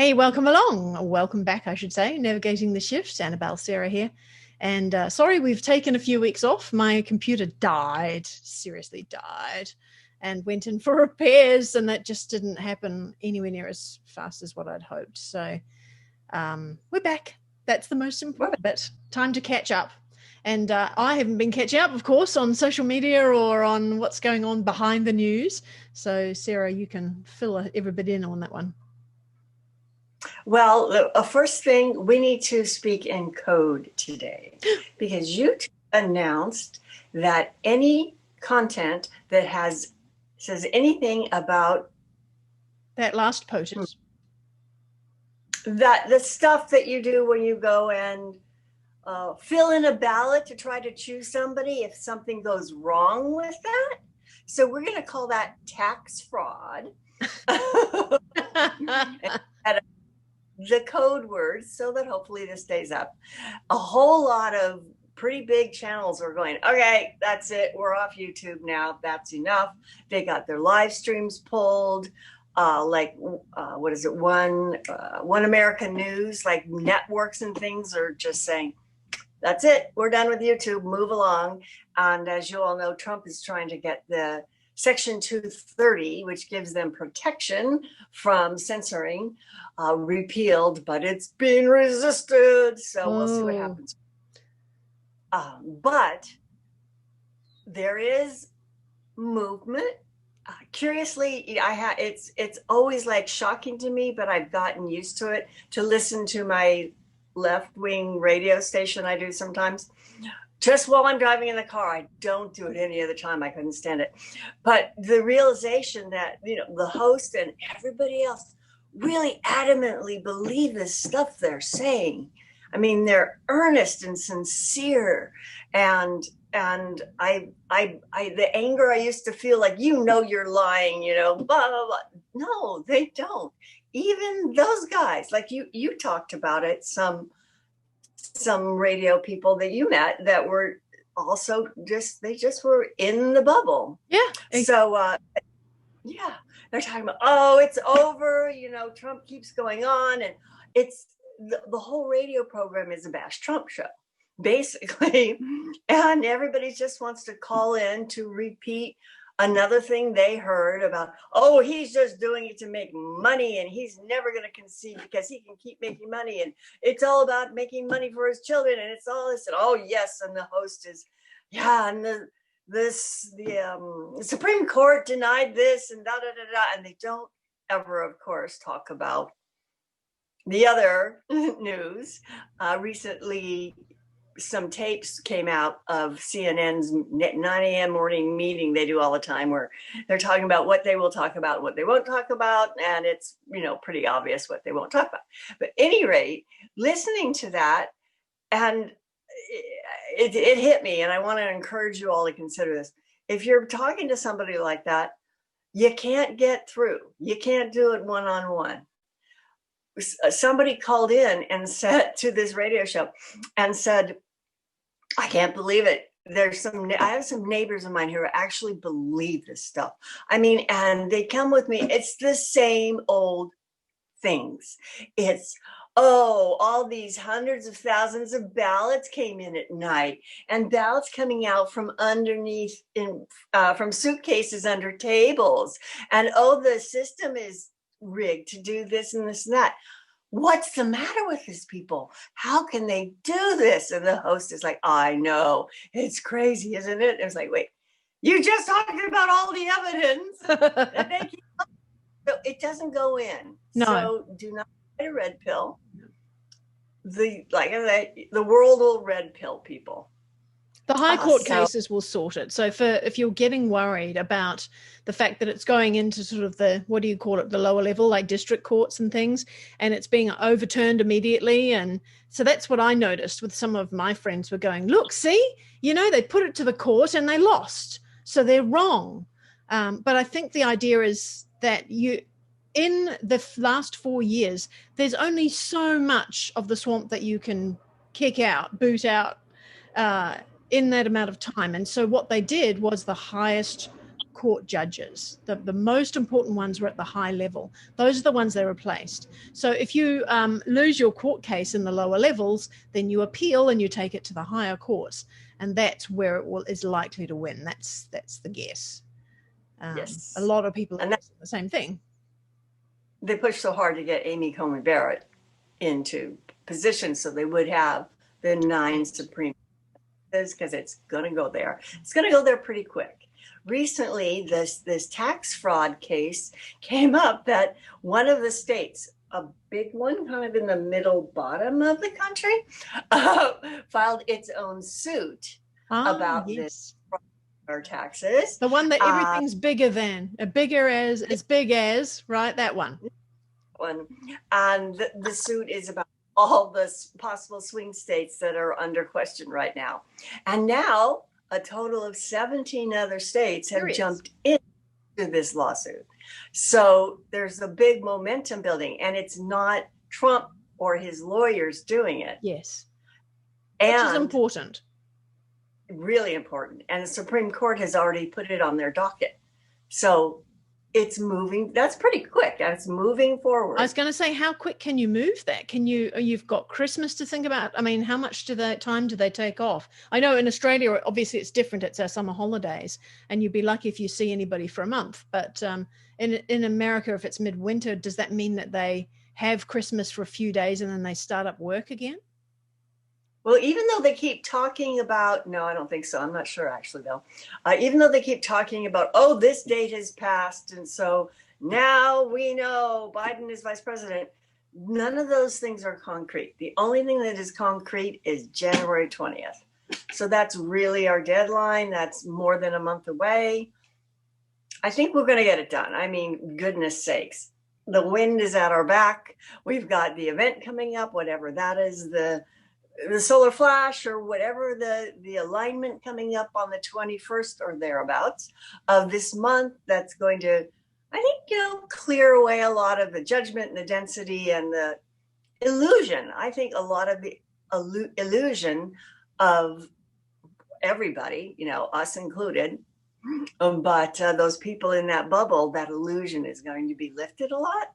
Hey, welcome along. Welcome back, I should say. Navigating the Shift. Annabelle, Sarah here. And sorry, we've taken a few weeks off. My computer died, seriously died, and went in for repairs, and that just didn't happen anywhere near as fast as what I'd hoped. So we're back. That's the most important bit. Time to catch up. And I haven't been catching up, of course, on social media or on what's going on behind the news. So, Sarah, you can fill everybody in on that one. Well, the first thing, we need to speak in code today because you announced that any content that says anything about that last POTUS, that the stuff that you do when you go and fill in a ballot to try to choose somebody if something goes wrong with that. So we're going to call that tax fraud. The code words, so that hopefully this stays up. A whole lot of pretty big channels are going, okay, that's it, we're off YouTube now, that's enough. They got their live streams pulled, what is it, One American News, like networks and things are just saying, that's it, we're done with YouTube, move along. And as you all know, Trump is trying to get the Section 230, which gives them protection from censoring, repealed, but it's being resisted. So we'll see what happens. But there is movement. Curiously, it's always like shocking to me, but I've gotten used to it, to listen to my left-wing radio station I do sometimes. Just while I'm driving in the car. I don't do it any other time. I couldn't stand it. But the realization that, the host and everybody else really adamantly believe this stuff they're saying. I mean, they're earnest and sincere. And the anger I used to feel like, you're lying, blah, blah, blah. No, they don't. Even those guys, like you talked about it, some radio people that you met that were also they just were in the bubble. Yeah. So, they're talking about, oh, it's over. Trump keeps going on. And it's the whole radio program is a bash Trump show, basically. And everybody just wants to call in to repeat another thing they heard about, oh, he's just doing it to make money and he's never going to concede because he can keep making money and it's all about making money for his children and it's all this and oh yes, and the host is and the Supreme Court denied this and da da da da, and they don't ever, of course, talk about the other news. Recently, some tapes came out of CNN's 9 a.m. morning meeting they do all the time where they're talking about what they will talk about, what they won't talk about, and it's, pretty obvious what they won't talk about. But at any rate, listening to that, and it hit me, and I want to encourage you all to consider this. If you're talking to somebody like that, you can't get through. You can't do it one-on-one. Somebody called in and said to this radio show and said, I can't believe it. I have some neighbors of mine who actually believe this stuff. I mean, and they come with me. It's the same old things. It's, all these hundreds of thousands of ballots came in at night and ballots coming out from underneath from suitcases under tables. And, the system is rigged to do this and this and that. What's the matter with these people? How can they do this? And the host is like, I know, it's crazy, isn't it? It's like, wait, you just talked about all the evidence that they keep up. So it doesn't go in. No. So do not get a red pill. The world will red pill people. The high court cases will sort it. So if you're getting worried about the fact that it's going into sort of the, what do you call it, the lower level, like district courts and things, and it's being overturned immediately. And so that's what I noticed with some of my friends were going, look, see, they put it to the court and they lost. So they're wrong. But I think the idea is that in the last 4 years, there's only so much of the swamp that you can boot out, in that amount of time. And so what they did was the highest court judges. The most important ones were at the high level. Those are the ones they replaced. So if you lose your court case in the lower levels, then you appeal and you take it to the higher courts, and that's where it is likely to win. That's the guess. Yes. A lot of people are guessing the same thing. They pushed so hard to get Amy Coney Barrett into position so they would have the 9 Supreme because it's going to go there. It's going to go there pretty quick. Recently, this tax fraud case came up that one of the states, a big one kind of in the middle bottom of the country, filed its own suit about this fraud taxes. The one that everything's bigger than, bigger as big as, right? That one. And the suit is about all the possible swing states that are under question right now. And now a total of 17 other states have jumped into this lawsuit. So there's a big momentum building, and it's not Trump or his lawyers doing it. Yes. Which is important. Really important. And the Supreme Court has already put it on their docket. So it's moving. That's pretty quick, and it's moving forward. I was going to say, how quick can you move that? You've got Christmas to think about. I mean, how much time do they take off? I know in Australia, obviously it's different. It's our summer holidays, and you'd be lucky if you see anybody for a month. But in America, if it's midwinter, does that mean that they have Christmas for a few days and then they start up work again? Well, even though they keep talking about, no, I don't think so. I'm not sure actually though. Even though they keep talking about, oh, this date has passed, and so now we know Biden is vice president. None of those things are concrete. The only thing that is concrete is January 20th. So that's really our deadline. That's more than a month away. I think we're going to get it done. I mean, goodness sakes, the wind is at our back. We've got the event coming up, whatever that is, the solar flash or whatever, the alignment coming up on the 21st or thereabouts of this month. That's going to, I think, clear away a lot of the judgment and the density and the illusion. I think a lot of the illusion of everybody, us included, but those people in that bubble, that illusion is going to be lifted a lot.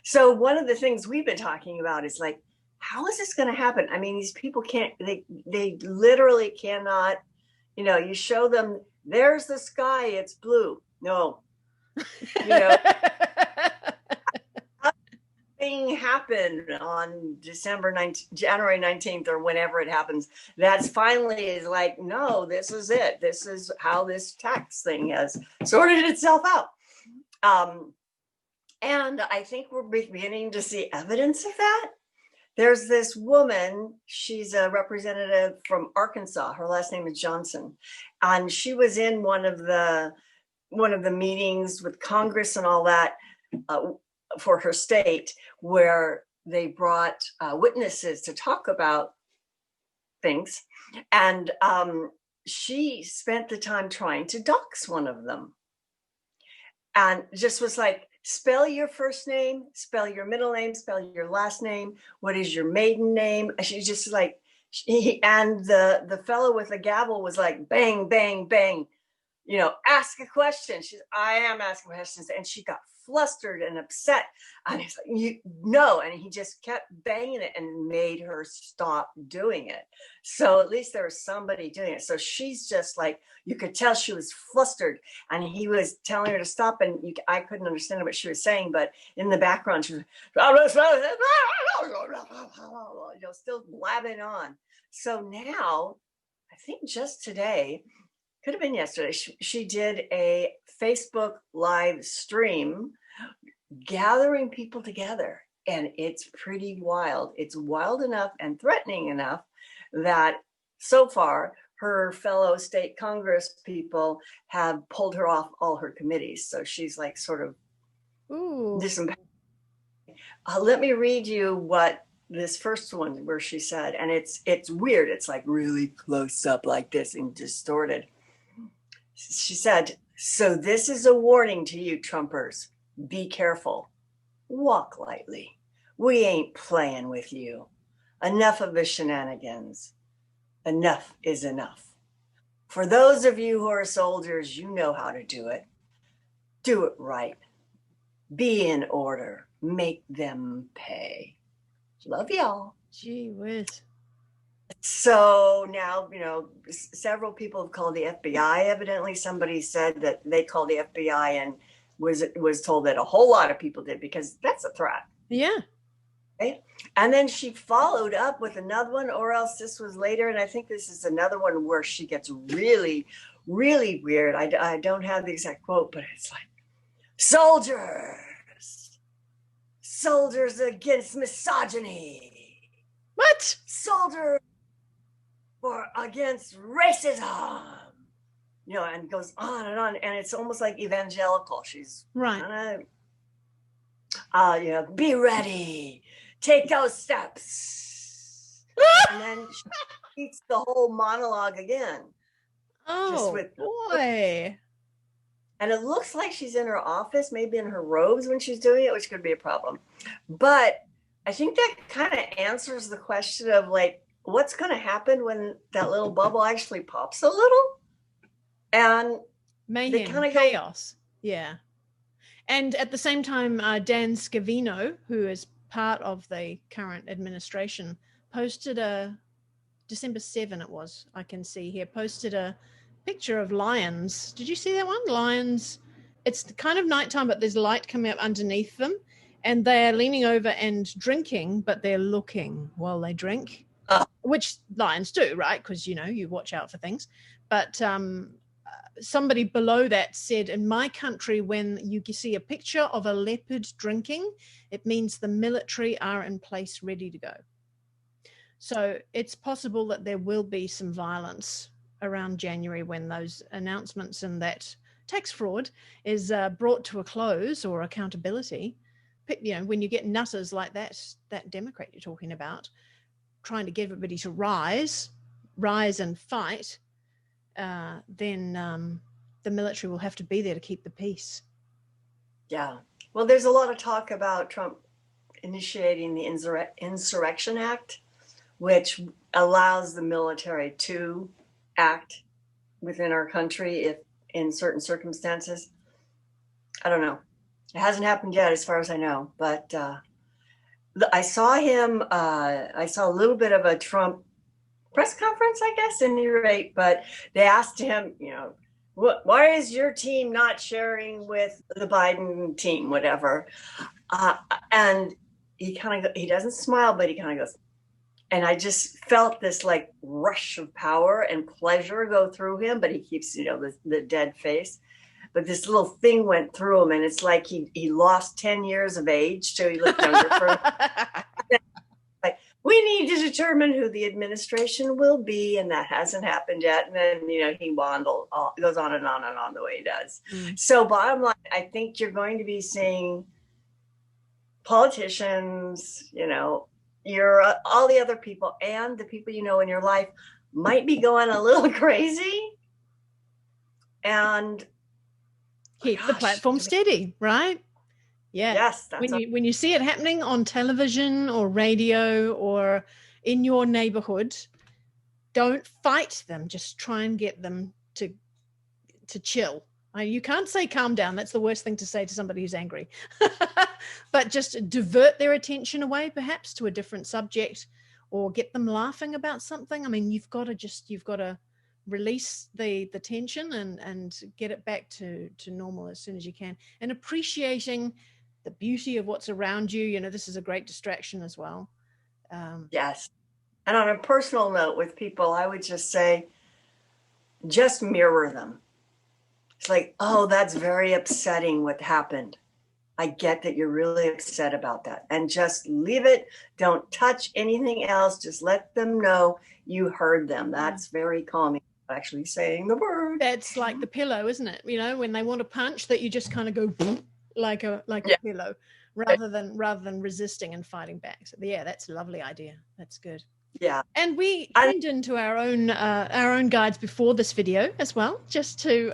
So one of the things we've been talking about is like, how is this going to happen? I mean, these people they literally cannot, you show them, there's the sky, it's blue. No, thing happened on January 19th or whenever it happens. That's finally is like, no, this is it. This is how this tax thing has sorted itself out. And I think we're beginning to see evidence of that. There's this woman, she's a representative from Arkansas. Her last name is Johnson. And she was in one of the meetings with Congress and all that for her state, where they brought witnesses to talk about things. And she spent the time trying to dox one of them. And just was like, spell your first name, spell your middle name, spell your last name. What is your maiden name? She's just like, and the fellow with the gavel was like, bang, bang, bang, ask a question. I am asking questions. And she got flustered and upset. And he's like, and he just kept banging it and made her stop doing it. So at least there was somebody doing it. So she's just like, you could tell she was flustered, and he was telling her to stop, and I couldn't understand what she was saying, but in the background, she was still blabbing on. So now, I think just today, could have been yesterday, she did a Facebook live stream gathering people together, and it's pretty wild. It's wild enough and threatening enough that so far her fellow state Congress people have pulled her off all her committees. So she's like sort of disempowered. Let me read you what this first one where she said, and it's weird. It's like really close up like this and distorted. She said, so this is a warning to you Trumpers. Be careful. Walk lightly. We ain't playing with you. Enough of the shenanigans. Enough is enough. For those of you who are soldiers, you know how to do it. Do it right. Be in order. Make them pay. Love y'all. Gee whiz. So now, several people have called the FBI. Evidently, somebody said that they called the FBI and was told that a whole lot of people did, because that's a threat. Yeah. Okay. And then she followed up with another one, or else this was later. And I think this is another one where she gets really, really weird. I don't have the exact quote, but it's like, soldiers against misogyny. What? Soldiers against racism. And goes on and on. And it's almost like evangelical. She's right. Be ready. Take those steps. And then she repeats the whole monologue again. Oh, boy. And it looks like she's in her office, maybe in her robes when she's doing it, which could be a problem. But I think that kind of answers the question of, like, what's going to happen when that little bubble actually pops a little? And mayhem, kind of chaos. Yeah. And at the same time, Dan Scavino, who is part of the current administration, posted December 7, it was, I can see here, posted a picture of lions. Did you see that one? Lions. It's kind of nighttime, but there's light coming up underneath them, and they're leaning over and drinking, but they're looking while they drink, which lions do, right? Because, you watch out for things. But somebody below that said, in my country, when you see a picture of a leopard drinking, it means the military are in place ready to go. So it's possible that there will be some violence around January when those announcements and that tax fraud is brought to a close, or accountability. When you get nutters like that Democrat you're talking about, trying to get everybody to rise and fight, then the military will have to be there to keep the peace. Yeah. Well, there's a lot of talk about Trump initiating the Insurrection Act, which allows the military to act within our country if in certain circumstances. I don't know. It hasn't happened yet, as far as I know. But I saw him. I saw a little bit of a Trump press conference, I guess, at any rate. But they asked him, why is your team not sharing with the Biden team, whatever? And he doesn't smile, but he kind of goes. And I just felt this like rush of power and pleasure go through him, but he keeps, the dead face. But this little thing went through him, and it's like he lost 10 years of age, so he looked younger for him. Like, we need to determine who the administration will be, and that hasn't happened yet. And then, he goes on and on and on the way he does. Mm. So bottom line, I think you're going to be seeing politicians, all the other people and the people in your life might be going a little crazy, and keep the platform steady, right? Yeah. Yes. When you see it happening on television or radio or in your neighborhood, don't fight them. Just try and get them to chill. You can't say calm down. That's the worst thing to say to somebody who's angry. But just divert their attention away, perhaps, to a different subject, or get them laughing about something. I mean, you've got to release the tension and get it back to normal as soon as you can. And appreciating the beauty of what's around you. This is a great distraction as well. Yes. And on a personal note with people, I would just say, just mirror them. It's like, oh, that's very upsetting what happened. I get that you're really upset about that. And just leave it. Don't touch anything else. Just let them know you heard them. That's very calming. Actually saying the word. That's like the pillow, isn't it? When they want to punch, that you just kind of go like a pillow, rather than resisting and fighting back. So yeah, that's a lovely idea. That's good. Yeah. And we tuned into our own guides before this video as well, just to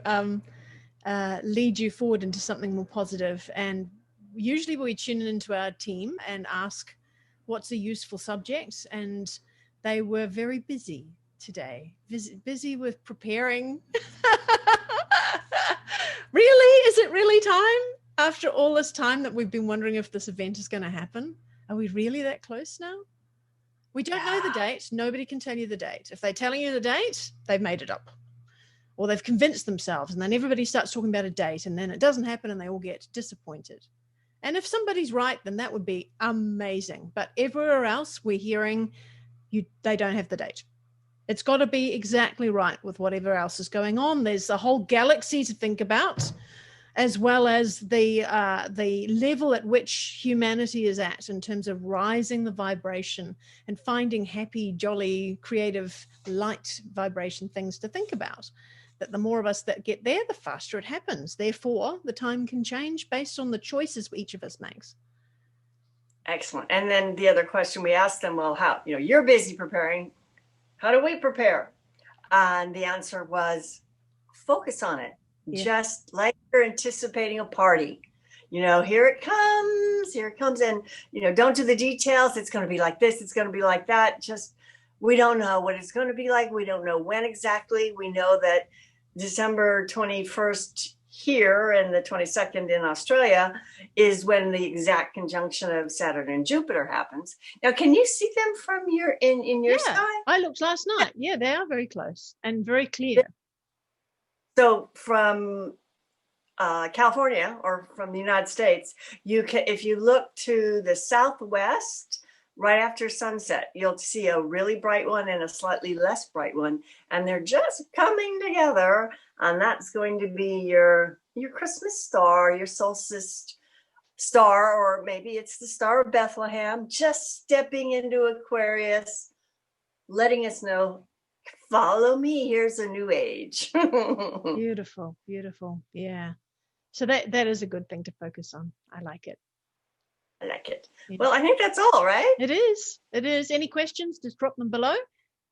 lead you forward into something more positive. And usually we tune into our team and ask what's a useful subject, and they were very busy today, busy with preparing Really? Is it really time? After all this time that we've been wondering if this event is going to happen, are we really that close now? We don't know the date. Nobody can tell you the date. If they're telling you the date, they've made it up. Or they've convinced themselves, and then everybody starts talking about a date, and then it doesn't happen, and they all get disappointed. And if somebody's right, then that would be amazing. But everywhere else, we're hearing they don't have the date. It's got to be exactly right with whatever else is going on. There's a whole galaxy to think about, as well as the level at which humanity is at in terms of rising the vibration and finding happy, jolly, creative, light vibration things to think about. That the more of us that get there, the faster it happens. Therefore, the time can change based on the choices each of us makes. Excellent. And then the other question we asked them, well, how, you're busy preparing. How do we prepare? And the answer was focus on it. Yeah. Just like you're anticipating a party. Here it comes. And, don't do the details. It's going to be like this. It's going to be like that. Just, we don't know what it's going to be like. We don't know when exactly. We know that December 21st here and the 22nd in Australia is when the exact conjunction of Saturn and Jupiter happens. Now, can you see them from in your sky? I looked last night. Yeah, they are very close and very clear. So from California or from the United States, if you look to the southwest, right after sunset, you'll see a really bright one and a slightly less bright one, and they're just coming together. And that's going to be your Christmas star, your solstice star, or maybe it's the Star of Bethlehem, just stepping into Aquarius, letting us know, follow me, here's a new age. Beautiful, beautiful. Yeah. So that is a good thing to focus on. I like it. I like it. Yeah. Well, I think that's all, right? It is. Any questions, just drop them below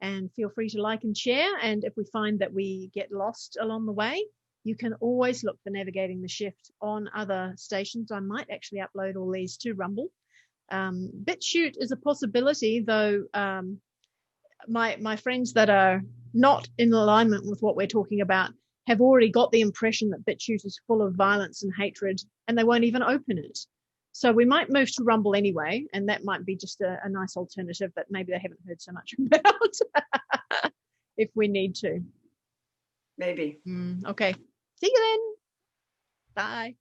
and feel free to like and share. And if we find that we get lost along the way, you can always look for Navigating the Shift on other stations. I might actually upload all these to Rumble. BitChute is a possibility, though. My friends that are not in alignment with what we're talking about have already got the impression that BitChute is full of violence and hatred, and they won't even open it. So we might move to Rumble anyway, and that might be just a nice alternative that maybe they haven't heard so much about if we need to. Maybe. Okay. See you then. Bye.